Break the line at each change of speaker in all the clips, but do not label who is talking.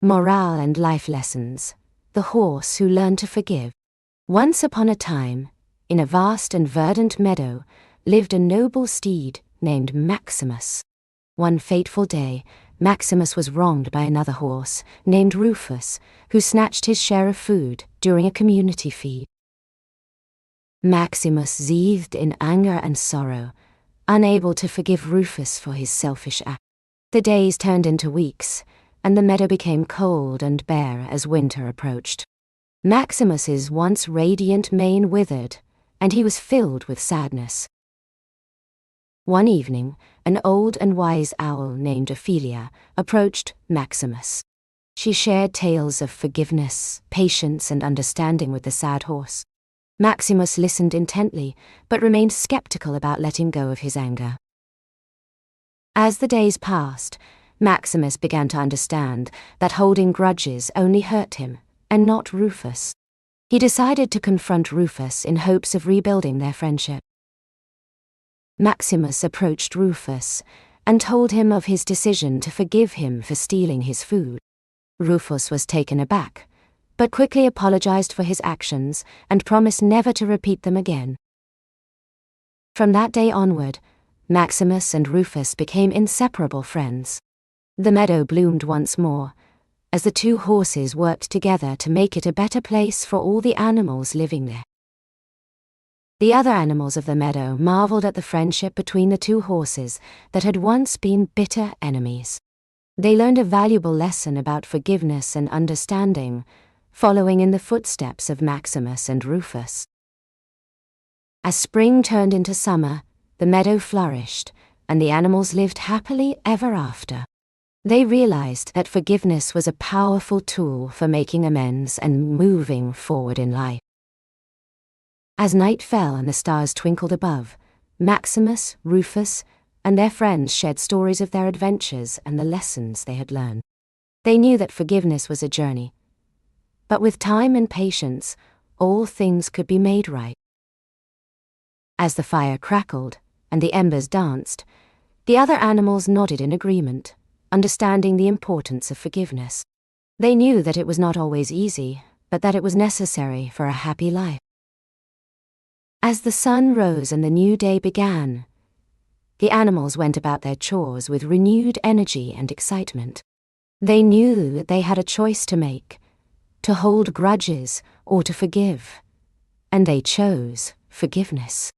Morale and life lessons. The horse who learned to forgive. Once upon a time, in a vast and verdant meadow, lived a noble steed named Maximus. One fateful day, Maximus was wronged by another horse named Rufus, who snatched his share of food during a community feed. Maximus seethed in anger and sorrow, unable to forgive Rufus for his selfish act. The days turned into weeks, and the meadow became cold and bare as winter approached. Maximus's once radiant mane withered, and he was filled with sadness. One evening, an old and wise owl named Ophelia approached Maximus. She shared tales of forgiveness, patience, and understanding with the sad horse. Maximus listened intently, but remained skeptical about letting go of his anger. As the days passed, Maximus began to understand that holding grudges only hurt him, and not Rufus. He decided to confront Rufus in hopes of rebuilding their friendship. Maximus approached Rufus and told him of his decision to forgive him for stealing his food. Rufus was taken aback, but quickly apologized for his actions and promised never to repeat them again. From that day onward, Maximus and Rufus became inseparable friends. The meadow bloomed once more, as the two horses worked together to make it a better place for all the animals living there. The other animals of the meadow marveled at the friendship between the two horses that had once been bitter enemies. They learned a valuable lesson about forgiveness and understanding, following in the footsteps of Maximus and Rufus. As spring turned into summer, the meadow flourished, and the animals lived happily ever after. They realized that forgiveness was a powerful tool for making amends and moving forward in life. As night fell and the stars twinkled above, Maximus, Rufus, and their friends shared stories of their adventures and the lessons they had learned. They knew that forgiveness was a journey, but with time and patience, all things could be made right. As the fire crackled and the embers danced, the other animals nodded in agreement, understanding the importance of forgiveness. They knew that it was not always easy, but that it was necessary for a happy life. As the sun rose and the new day began, the animals went about their chores with renewed energy and excitement. They knew that they had a choice to make, to hold grudges or to forgive, and they chose forgiveness.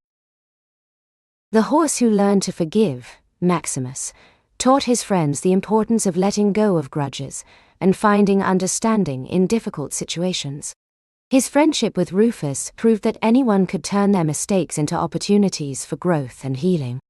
The horse who learned to forgive, Maximus, taught his friends the importance of letting go of grudges and finding understanding in difficult situations. His friendship with Rufus proved that anyone could turn their mistakes into opportunities for growth and healing.